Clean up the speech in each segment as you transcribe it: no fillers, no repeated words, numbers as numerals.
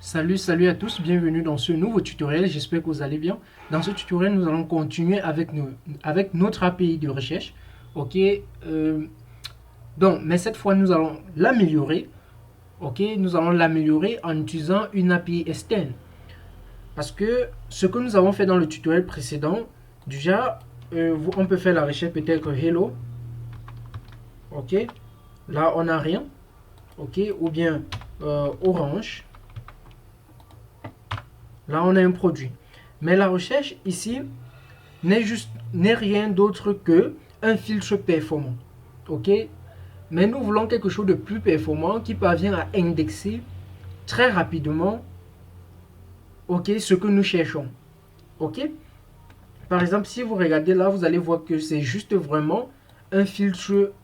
Salut à tous, bienvenue dans ce nouveau tutoriel, j'espère que vous allez bien. Dans ce tutoriel, nous allons continuer avec notre API de recherche. Ok, mais cette fois, nous allons l'améliorer. Ok, nous allons l'améliorer en utilisant une API externe. Parce que ce que nous avons fait dans le tutoriel précédent, déjà, on peut faire la recherche peut-être hello. Ok, là on n'a rien. Ok, ou bien orange. Là, on a un produit. Mais la recherche ici n'est rien d'autre que un filtre performant. OK? Mais nous voulons quelque chose de plus performant qui parvient à indexer très rapidement OK, ce que nous cherchons. OK? Par exemple, si vous regardez là, vous allez voir que c'est juste vraiment un filtre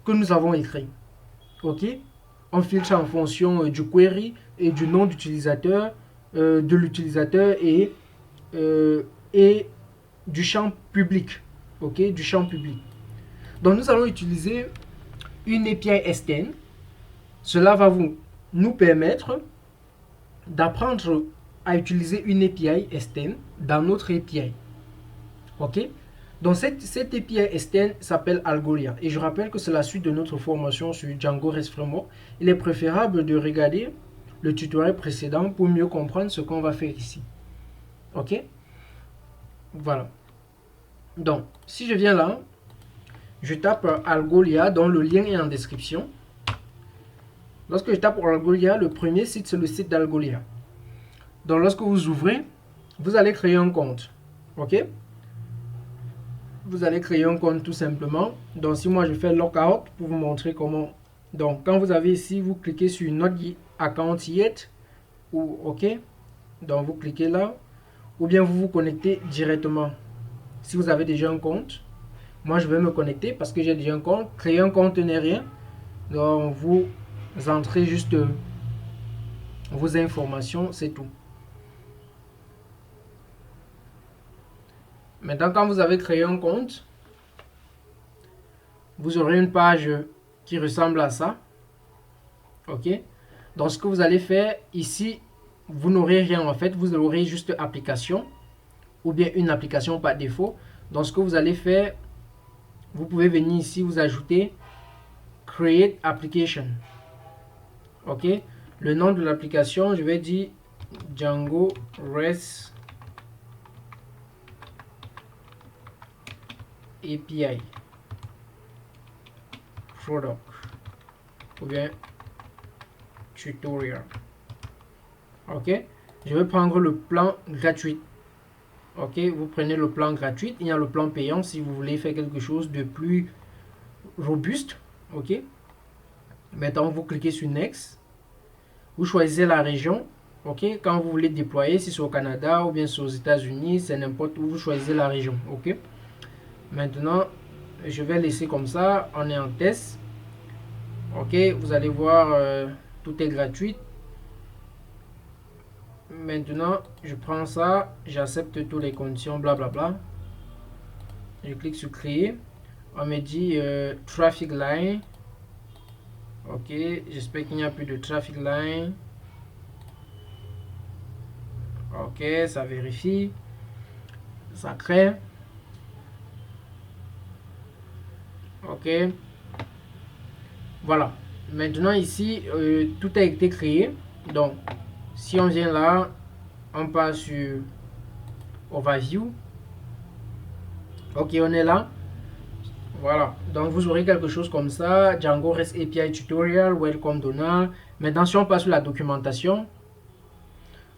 que nous avons écrit. OK? On filtre en fonction du query et du nom d'utilisateur, de l'utilisateur euh, et du champ public. OK? Du champ public. Donc nous allons utiliser une API externe. Cela va nous permettre d'apprendre à utiliser une API externe dans notre API. OK? Donc cette API externe s'appelle Algolia. Et je rappelle que c'est la suite de notre formation sur Django REST Framework. Il est préférable de regarder le tutoriel précédent pour mieux comprendre ce qu'on va faire ici. OK? Voilà. Donc, si je viens là, je tape Algolia, dont le lien est en description. Lorsque je tape Algolia, le premier site, c'est le site d'Algolia. Donc, lorsque vous ouvrez, vous allez créer un compte. OK? Vous allez créer un compte tout simplement. Donc, si moi je fais Lockout pour vous montrer comment. Donc, quand vous avez ici, vous cliquez sur Not Account Yet ou OK. Donc, vous cliquez là. Ou bien vous vous connectez directement. Si vous avez déjà un compte, moi je vais me connecter parce que j'ai déjà un compte. Créer un compte n'est rien. Donc, vous entrez juste vos informations, c'est tout. Maintenant, quand vous avez créé un compte, vous aurez une page qui ressemble à ça. OK? Donc, ce que vous allez faire ici, vous n'aurez rien en fait. Vous aurez juste application ou bien une application par défaut. Donc, ce que vous allez faire, vous pouvez venir ici, vous ajouter Create Application. OK? Le nom de l'application, je vais dire Django REST API Product ou bien Tutorial. OK? Je vais prendre le plan gratuit. OK? Vous prenez le plan gratuit. Il y a le plan payant si vous voulez faire quelque chose de plus robuste. OK? Maintenant, vous cliquez sur Next. Vous choisissez la région. OK? Quand vous voulez déployer, si c'est au Canada ou bien c'est aux États-Unis, c'est n'importe où, vous choisissez la région. OK? Maintenant, je vais laisser comme ça. On est en test. OK? Vous allez voir, tout est gratuit. Maintenant, je prends ça. J'accepte toutes les conditions, blablabla. Je clique sur créer. On me dit traffic line. OK, j'espère qu'il n'y a plus de traffic line. OK, ça vérifie. Ça crée. OK. Voilà. Maintenant ici, tout a été créé. Donc, si on vient là, on passe sur Overview. OK, on est là. Voilà. Donc, vous aurez quelque chose comme ça. Django REST API Tutorial. Welcome Donald. Maintenant, si on passe sur la documentation.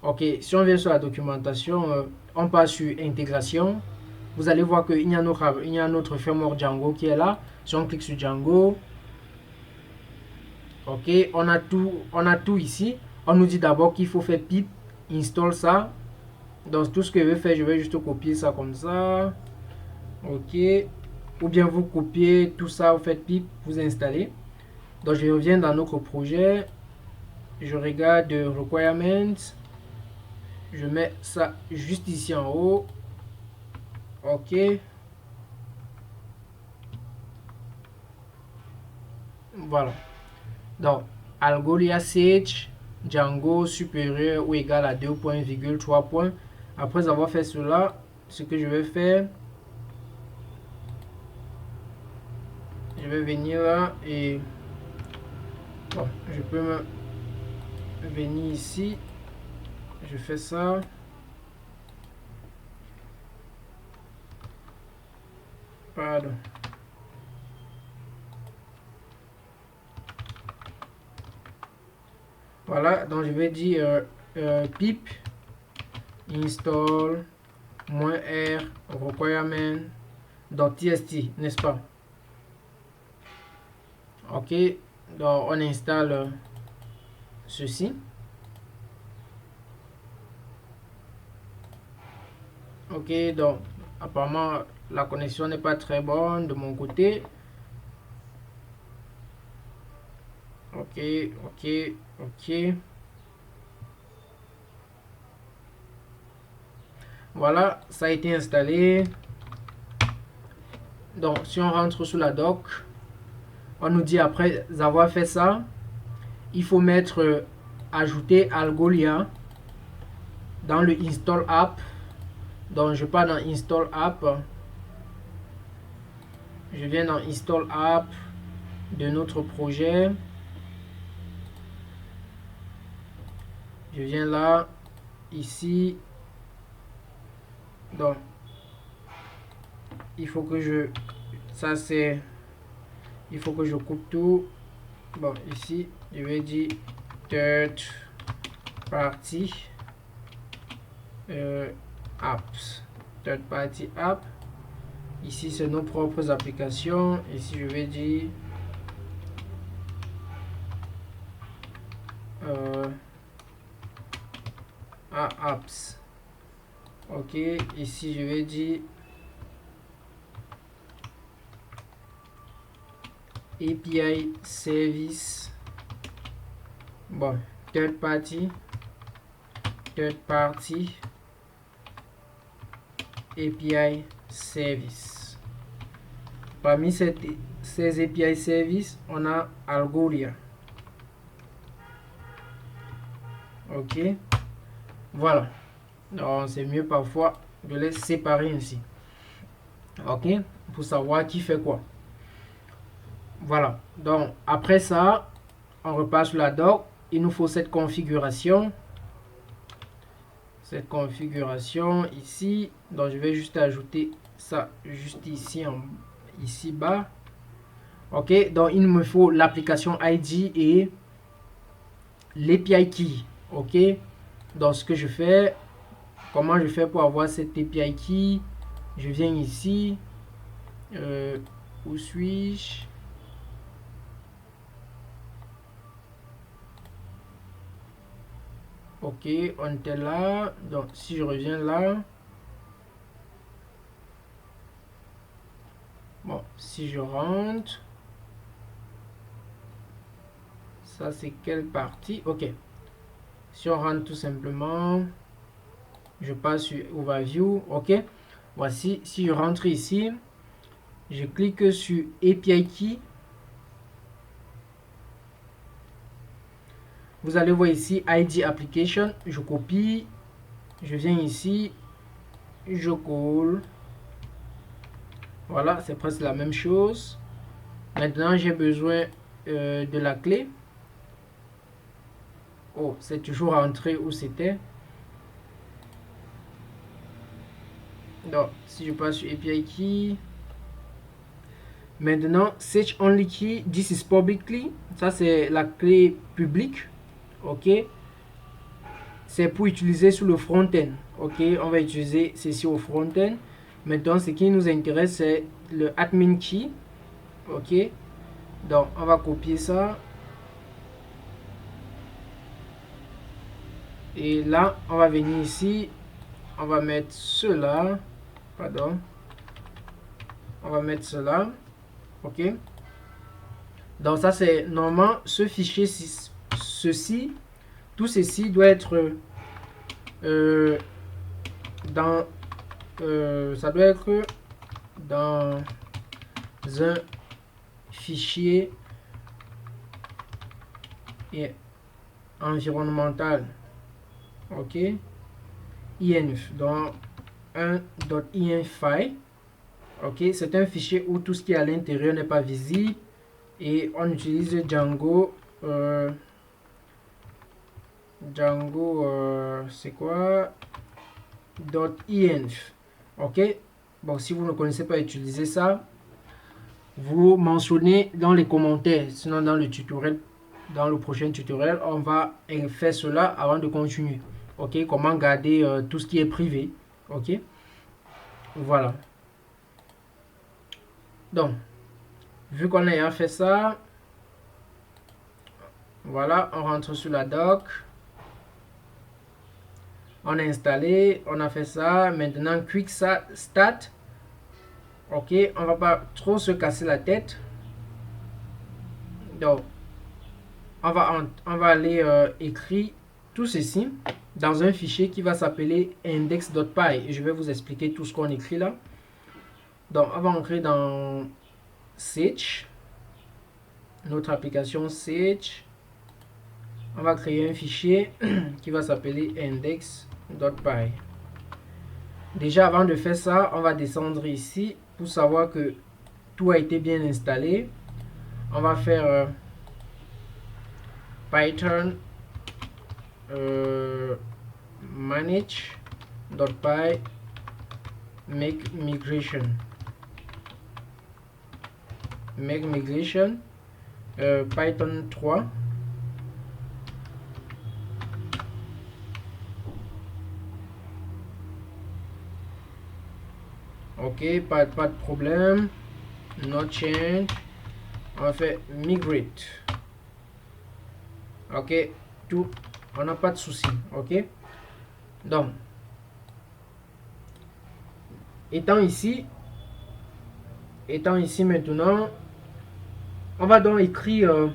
OK, si on vient sur la documentation, on passe sur intégration. Vous allez voir qu'il y a un autre framework Django qui est là. Si on clique sur Django, OK, on a tout ici. On nous dit d'abord qu'il faut faire pip, install ça. Donc tout ce que je vais faire, je vais juste copier ça comme ça. OK, ou bien vous copiez tout ça, vous faites pip, vous installez. Donc je reviens dans notre projet. Je regarde requirements. Je mets ça juste ici en haut. OK. Voilà. Donc, Algolia Sage. Django supérieur ou égal à 2,3 points. Après avoir fait cela, ce que je vais faire, je vais venir là et bon, je peux me venir ici. Je fais ça. Pardon. Voilà, donc je vais dire pip install -r requirement.txt, n'est-ce pas? Ok, donc on installe ceci. Ok, donc apparemment la connexion n'est pas très bonne de mon côté. Ok, ok, ok. Voilà, ça a été installé. Donc si on rentre sous la doc, on nous dit après avoir fait ça, il faut mettre ajouter Algolia dans le install app. Donc je pars dans install app, je viens dans install app de notre projet, je viens là, ici, donc il faut que je, ça c'est, il faut que je coupe tout. Bon, ici je vais dire third party apps, third party app. Ici c'est nos propres applications. Ici je vais dire apps. Ok, ici je vais dire API service. Bon, third party API service. Parmi ces API services, on a Algolia. Ok, voilà. Donc c'est mieux parfois de les séparer ainsi. Ok, pour savoir qui fait quoi. Voilà, donc après ça, on repasse sur la doc. Il nous faut cette configuration. Cette configuration ici. Donc je vais juste ajouter ça juste ici, ici bas. Ok, donc il me faut l'application ID et l'API key. Ok, donc ce que je fais, comment je fais pour avoir cette API key? Je viens ici. Où suis-je? Ok, on était là. Donc si je reviens là, bon, si je rentre, ça c'est quelle partie? Ok, si on rentre tout simplement, je passe sur Overview. Ok, voici, si je rentre ici, je clique sur API Key. Vous allez voir ici ID Application. Je copie, je viens ici, je colle. Voilà, c'est presque la même chose. Maintenant, j'ai besoin de la clé. Oh, c'est toujours entré où c'était. Donc, si je passe sur API Key. Maintenant, Search Only Key, this is publicly. Ça, c'est la clé publique. Ok. C'est pour utiliser sur le front-end. Ok, on va utiliser ceci au front-end. Maintenant, ce qui nous intéresse, c'est le admin key. Ok. Donc, on va copier ça. Et là, on va venir ici. On va mettre cela. Pardon. On va mettre cela. Ok. Donc, ça, c'est normalement ce fichier. Ceci, tout ceci doit être dans. Ça doit être dans un fichier et environnemental, ok, inf, donc un.inf file, ok, c'est un fichier où tout ce qui est à l'intérieur n'est pas visible et on utilise Django. C'est quoi? .inf, ok. Bon, si vous ne connaissez pas utiliser ça, vous mentionnez dans les commentaires, sinon dans le tutoriel, dans le prochain tutoriel, on va faire cela avant de continuer, ok. Comment garder tout ce qui est privé, ok. Voilà. Donc, vu qu'on a fait ça, voilà, on rentre sur la doc. On a installé, on a fait ça. Maintenant, quick start. Ok, on va pas trop se casser la tête. Donc, on va aller écrire tout ceci dans un fichier qui va s'appeler index.py. Et je vais vous expliquer tout ce qu'on écrit là. Donc, on va entrer dans Sage, notre application Sage. On va créer un fichier qui va s'appeler index.py. Déjà, avant de faire ça, on va descendre ici pour savoir que tout a été bien installé. On va faire Python manage.py make migration Python 3. Ok, pas de problème. No change. On va faire migrate. Ok, tout, on n'a pas de souci. Ok, donc étant ici maintenant, on va donc écrire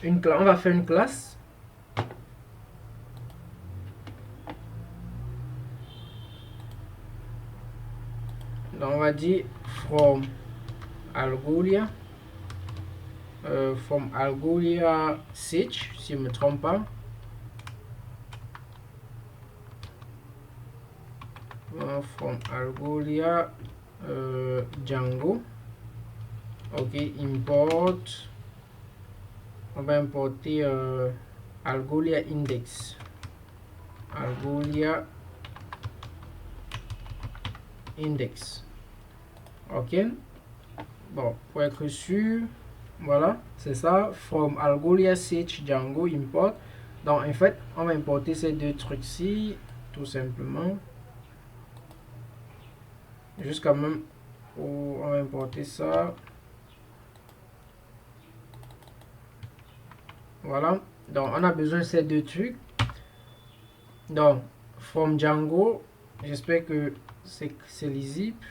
une classe. On va faire une classe. Donc on va dire from Algolia. From Algolia Sage, si je ne me trompe pas. From Algolia Django. Ok, import. On va importer Algolia index. Algolia index. Ok. Bon, pour être sûr. Voilà, c'est ça. From Algolia Sage Django import. Donc, en fait, on va importer ces deux trucs-ci, tout simplement. Jusqu'à même où on va importer ça. Voilà. Donc, on a besoin de ces deux trucs. Donc, from Django, j'espère que c'est lisible.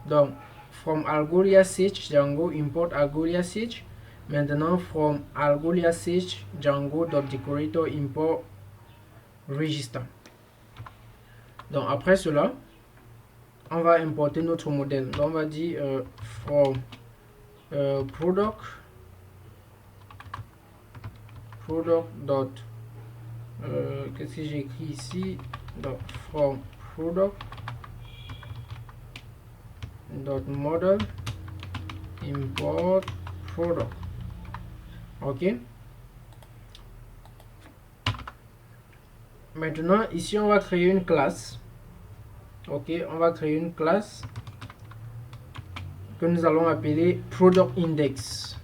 Donc, from Algolia Sage Django import Algolia Sage. Maintenant, from Algolia Sage Django.decorator import register. Donc, après cela, on va importer notre modèle. Donc, on va dire from product dot qu'est-ce que j'ai écrit ici? Donc, from product dot model import product. Ok. Maintenant, ici, on va créer une classe. Ok, on va créer une classe que nous allons appeler product index.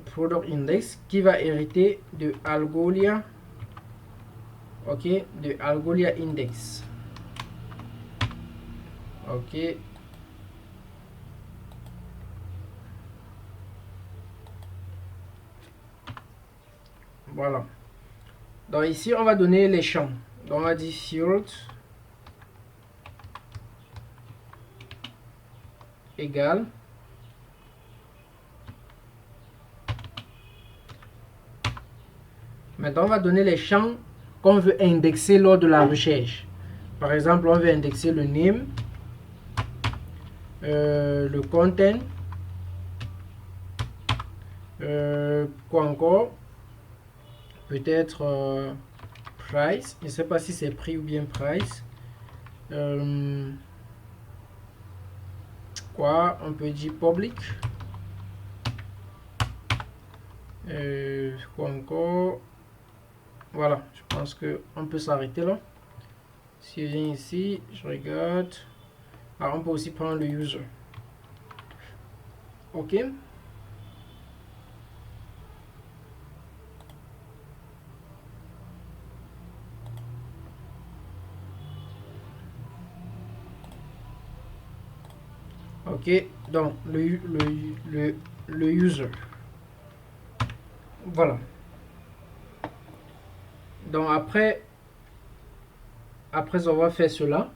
Product index qui va hériter de Algolia. Ok, de Algolia index. Ok. Voilà. Donc ici, on va donner les champs. Donc on va dire field égal. Maintenant, on va donner les champs qu'on veut indexer lors de la recherche. Par exemple, on veut indexer le name, le content, Quoi encore? Peut-être price. Je ne sais pas si c'est prix ou bien price. Quoi? On peut dire public. Quoi encore? Voilà, je pense que on peut s'arrêter là. Si je viens ici, je regarde. Alors, on peut aussi prendre le user. OK. OK. Donc, le user. Voilà. Donc, après avoir fait cela,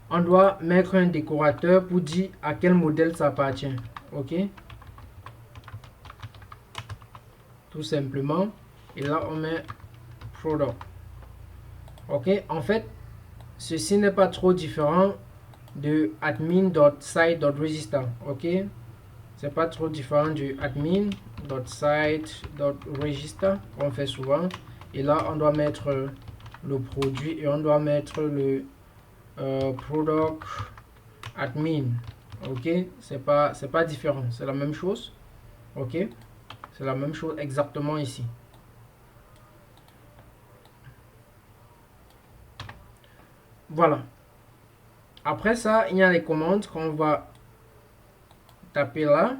on doit mettre un décorateur pour dire à quel modèle ça appartient. OK. Tout simplement. Et là, on met product. OK. En fait, ceci n'est pas trop différent de admin.site.register. OK. C'est pas trop différent du admin.site.register qu'on fait souvent. Et là, on doit mettre le produit et on doit mettre le product admin. OK. C'est pas différent. C'est la même chose. OK. C'est la même chose exactement ici. Voilà. Après ça, il y a les commandes qu'on va taper là.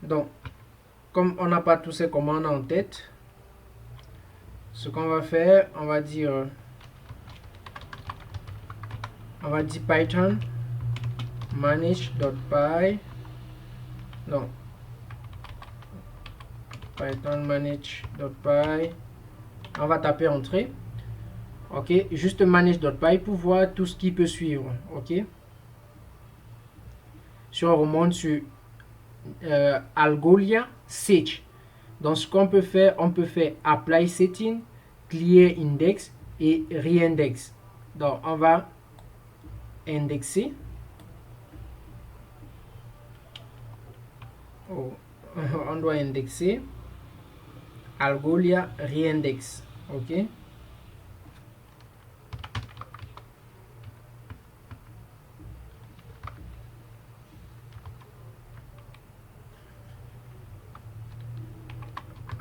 Donc, comme on n'a pas tous ces commandes en tête, ce qu'on va faire, on va dire Python manage.py. Donc, Python manage.py. On va taper entrée. OK, juste manage.py pour voir tout ce qui peut suivre. OK. Si on remonte sur Algolia Search. Donc, ce qu'on peut faire, on peut faire apply setting, clear index et reindex. Donc, on va indexer. Oh, on doit indexer Algolia reindex. OK.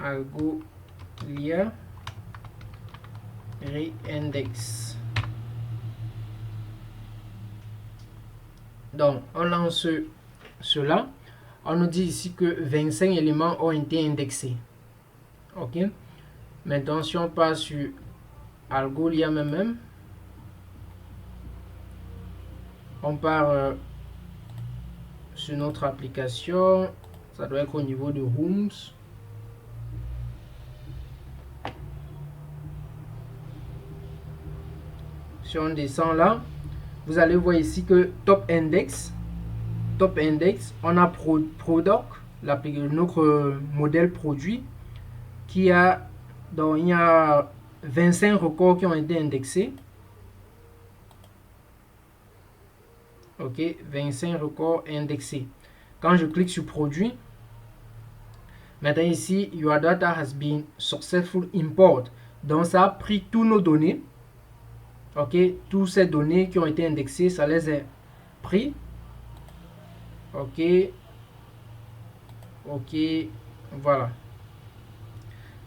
Algolia reindex. Donc, on lance cela. On nous dit ici que 25 éléments ont été indexés. OK. Maintenant, si on passe sur Algolia même, on part sur notre application. Ça doit être au niveau de Rooms. Si on descend là, vous allez voir ici que top index, on a product, notre modèle produit, qui a, donc il y a 25 records qui ont été indexés. OK, 25 records indexés. Quand je clique sur produit, maintenant ici, your data has been successful import. Donc ça a pris tous nos données. OK, toutes ces données qui ont été indexées, ça les a pris. OK. OK, voilà.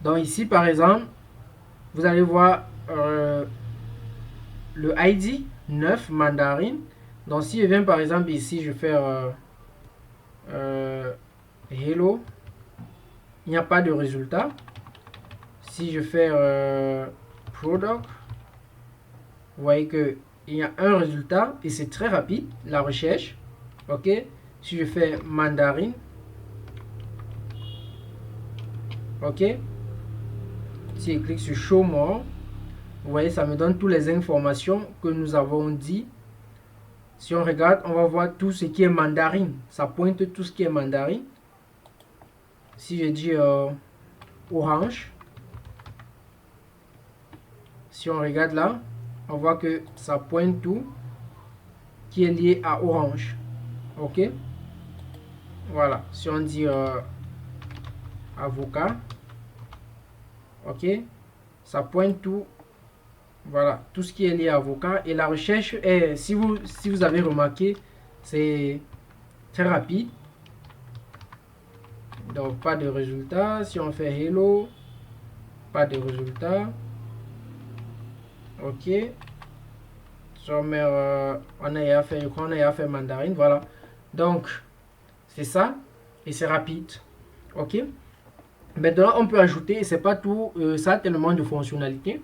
Donc ici, par exemple, vous allez voir le ID 9 mandarin. Donc si je viens par exemple ici, je fais hello, il n'y a pas de résultat. Si je fais product, vous voyez que il y a un résultat et c'est très rapide la recherche. OK. Si je fais mandarin, OK. Si je clique sur show more, vous voyez, ça me donne toutes les informations que nous avons dit. Si on regarde, on va voir tout ce qui est mandarin. Ça pointe tout ce qui est mandarin. Si je dis orange, si on regarde là, on voit que ça pointe tout qui est lié à orange. OK. Voilà. Si on dit avocat. Ok, ça pointe tout. Voilà, tout ce qui est lié à avocat. Et la recherche est, si vous avez remarqué, c'est très rapide. Donc, pas de résultat. Si on fait hello, pas de résultat. Ok. On a fait, je crois, on a fait mandarine. Voilà. Donc, c'est ça. Et c'est rapide. Ok. Maintenant, on peut ajouter, et c'est pas tout, ça a tellement de fonctionnalités.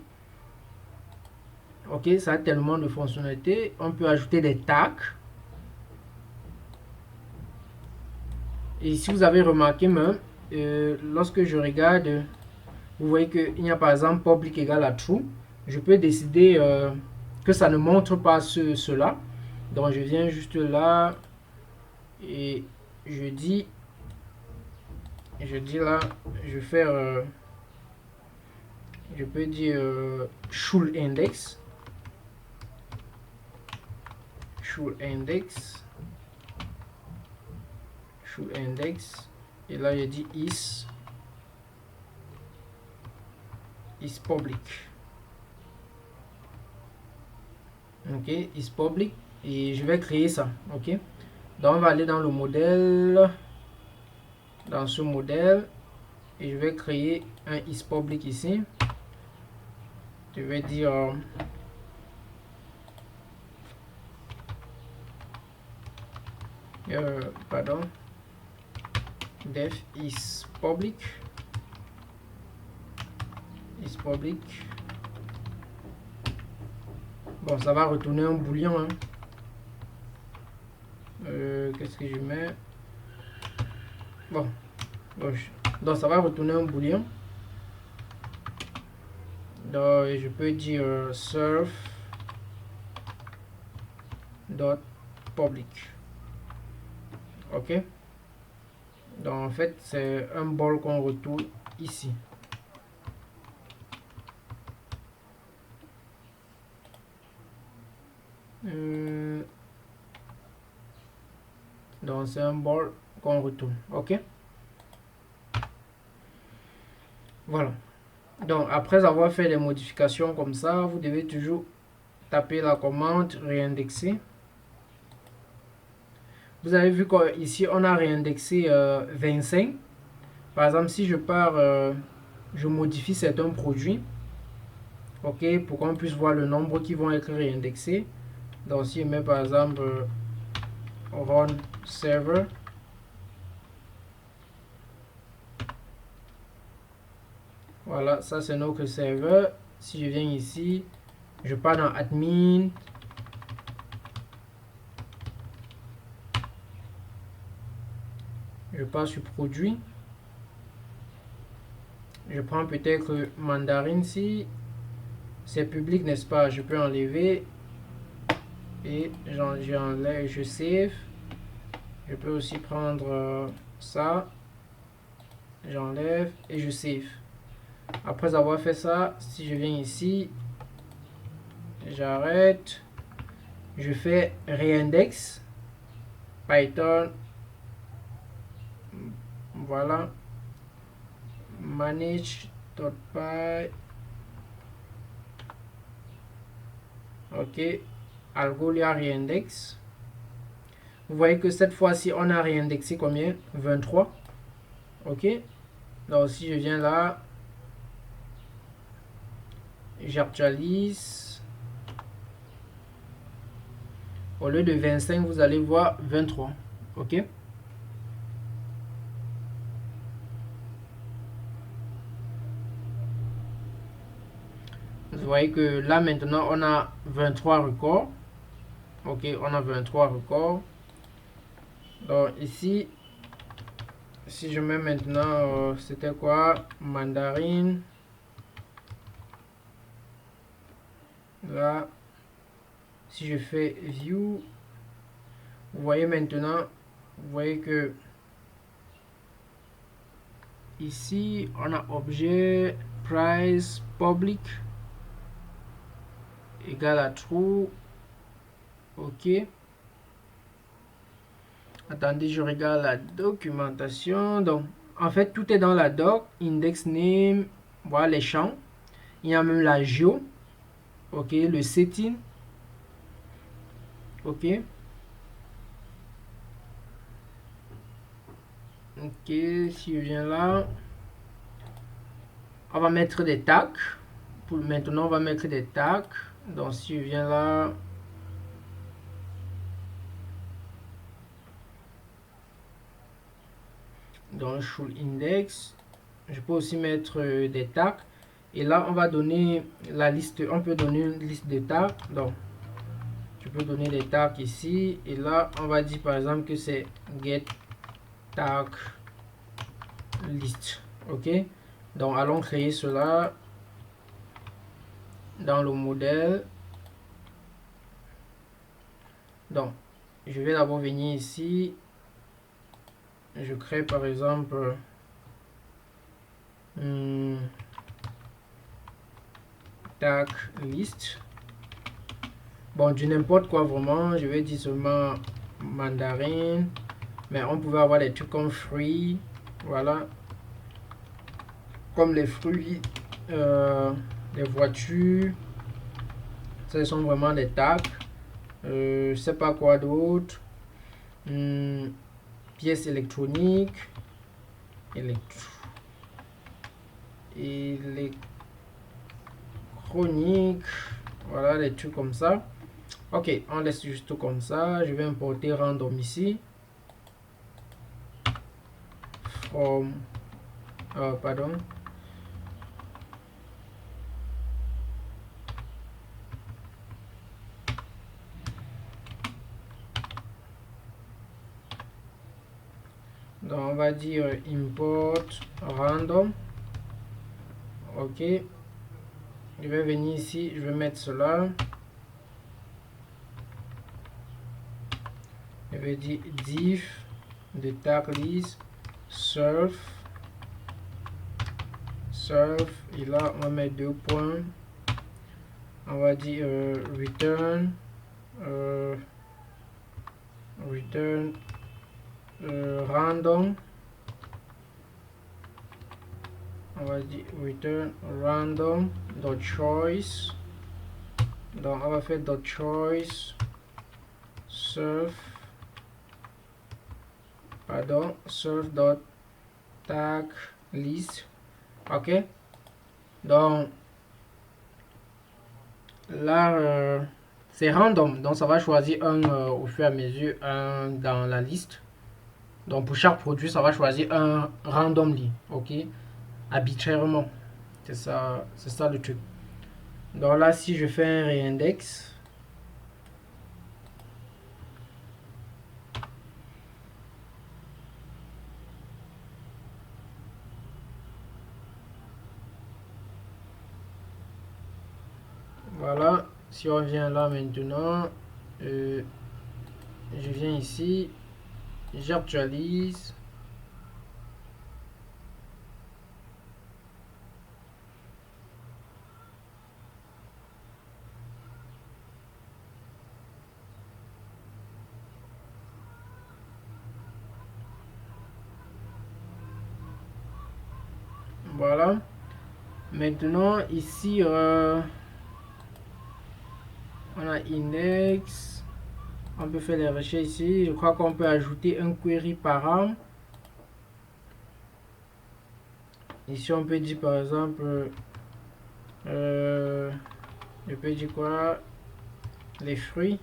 Ok, ça a tellement de fonctionnalités. On peut ajouter des tags. Et si vous avez remarqué même, lorsque je regarde, vous voyez qu'il y a par exemple public égale à true. Je peux décider que ça ne montre pas cela. Donc je viens juste là et je dis là, je vais faire, je peux dire should index. Should index. Should index. Et là je dis is public. Ok, is public. Et je vais créer ça. Ok. Donc on va aller dans le modèle. Dans ce modèle. Et je vais créer un is public ici. Je vais dire pardon, def is public. Is public. Bon, ça va retourner un booléen. Hein. Qu'est-ce que je mets? Bon, donc ça va retourner un booléen. Donc je peux dire serve dot public. Ok. Donc en fait c'est un bol qu'on retourne ici. Donc c'est un bol qu'on retourne. Ok. Voilà. Donc après avoir fait les modifications comme ça, vous devez toujours taper la commande réindexer. Vous avez vu qu'ici on a réindexé 25. Par exemple, si je pars, je modifie certains produits, ok, pour qu'on puisse voir le nombre qui vont être réindexés. Donc si je mets par exemple run server, voilà, ça c'est notre serveur. Si je viens ici, je pars dans admin, je pars sur produit, je prends peut-être mandarine si c'est public, n'est-ce pas? Je peux enlever et j'enlève, je save. Je peux aussi prendre ça, j'enlève et je save. Après avoir fait ça, si je viens ici, j'arrête, je fais réindex Python, voilà, manage.py, ok, Algolia réindex. Vous voyez que cette fois-ci on a réindexé combien? 23. Ok, donc si je viens là, j'actualise, au lieu de 25 vous allez voir 23. Ok, vous voyez que là maintenant on a 23 records. Ok, on a 23 records. Donc ici, si je mets maintenant, c'était quoi? Mandarine. Là, si je fais view, vous voyez maintenant, vous voyez que ici, on a objet price public égale à true. Ok. Attendez, je regarde la documentation. Donc, En fait, tout est dans la doc. Index name, voilà les champs. Il y a même la geo. Ok, le setting. Ok. Ok, si je viens là, on va mettre des tags. Pour maintenant, on va mettre des tags. Donc, si je viens là, dans show index, je peux aussi mettre des tags. Et là, on va donner la liste. On peut donner une liste de tags. Donc, je peux donner des tags ici. Et là, on va dire par exemple que c'est get tag list. Ok. Donc, allons créer cela dans le modèle. Donc, je vais d'abord venir ici. Je crée par exemple tag list. Bon, du n'importe quoi vraiment. Je vais dire seulement mandarin. Mais on pouvait avoir des trucs comme fruits. Voilà. Comme les fruits, les voitures. Ce sont vraiment des tags. Je sais pas quoi d'autre. Pièces électroniques. Électronique. Voilà, des trucs comme ça. Ok, on laisse juste tout comme ça. Je vais importer random ici. From, pardon. Donc on va dire import random. Ok. Je vais venir ici, je vais mettre cela. Je vais dire div de tag list surf. Et là on va mettre 2 points. On va dire return random. On va dire return random dot choice. Donc on va faire dot choice surf dot tag list. Ok, donc là c'est random, donc ça va choisir un au fur et à mesure, un dans la liste. Donc pour chaque produit ça va choisir un randomly, ok, arbitrairement. C'est ça le truc. Donc là si je fais un réindex, voilà, si on vient là maintenant, je viens ici, j'actualise. Voilà. Maintenant ici on a index. On peut faire les recherches ici. Je crois qu'on peut ajouter un query param. Ici on peut dire par exemple je peux dire quoi, les fruits.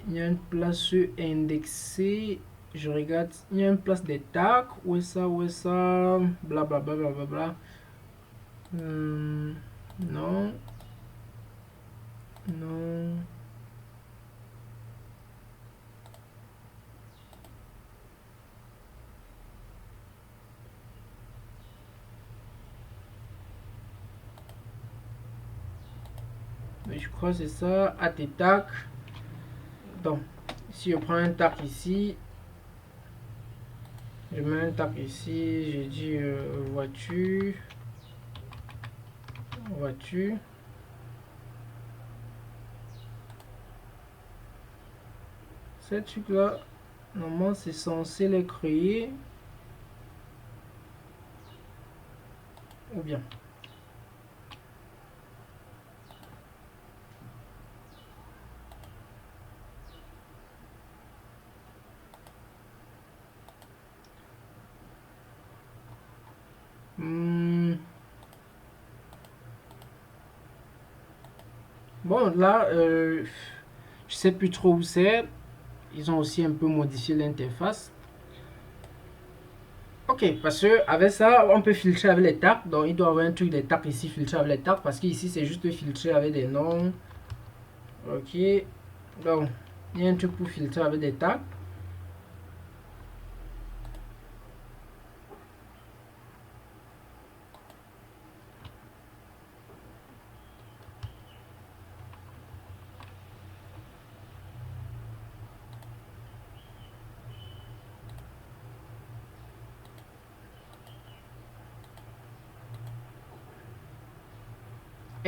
Il y a une place indexée. Je regarde, il y a une place des tags. Où est ça, blablabla, blablabla. Non, non. Mais je crois que c'est ça. À tes tags. Donc, si je prends un tag ici, je mets un tag ici, je dis voiture. Ces trucs là, normalement c'est censé les créer. Ou bien. Bon, là, je sais plus trop où c'est. Ils ont aussi un peu modifié l'interface. Ok, parce que avec ça, on peut filtrer avec les tags. Donc, il doit y avoir un truc des tags ici, filtrer avec les tags. Parce qu'ici, c'est juste filtrer avec des noms. Ok. Donc, il y a un truc pour filtrer avec des tags.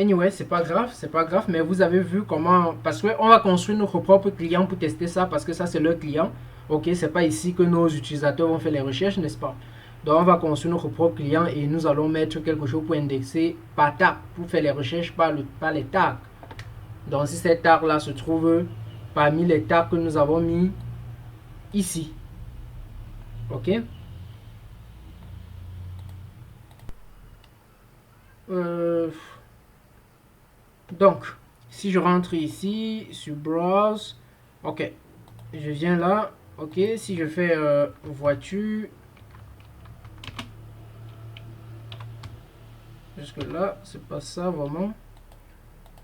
Anyway, c'est pas grave, mais vous avez vu comment, parce qu'on va construire notre propre client pour tester ça, parce que ça c'est leur client. Ok, c'est pas ici que nos utilisateurs vont faire les recherches, n'est-ce pas? Donc on va construire notre propre client et nous allons mettre quelque chose pour indexer par tag, pour faire les recherches par les tags. Donc si ces tags là se trouvent parmi les tags que nous avons mis ici. Ok? Euh, donc, si je rentre ici, sur Browse, ok, je viens là, ok, si je fais voiture, jusque là, c'est pas ça vraiment.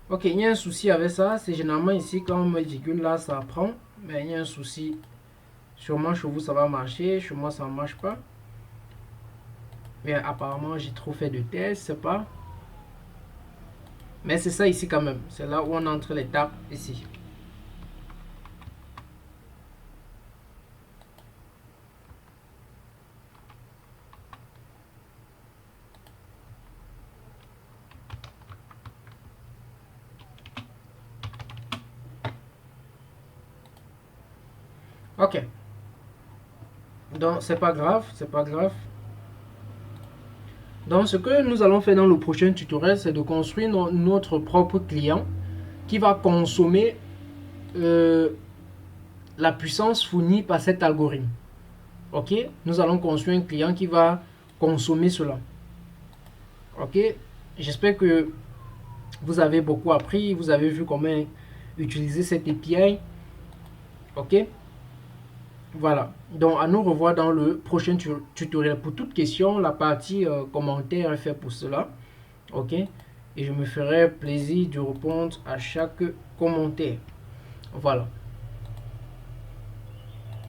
Ok, il y a un souci avec ça, c'est généralement ici quand on met virgule là, ça prend, mais il y a un souci. Sûrement chez vous ça va marcher, chez moi ça ne marche pas. Mais apparemment j'ai trop fait de tests, c'est pas. Mais c'est ça ici quand même, c'est là où on entre les tables ici. Ok, donc c'est pas grave, c'est pas grave. Donc ce que nous allons faire dans le prochain tutoriel, c'est de construire notre propre client qui va consommer la puissance fournie par cet algorithme. Ok, nous allons construire un client qui va consommer cela. Ok, j'espère que vous avez beaucoup appris, vous avez vu comment utiliser cette API. Ok, voilà. Donc à nous revoir dans le prochain tutoriel. Pour toute question, la partie commentaire est faite pour cela. Ok, et je me ferai plaisir de répondre à chaque commentaire. Voilà.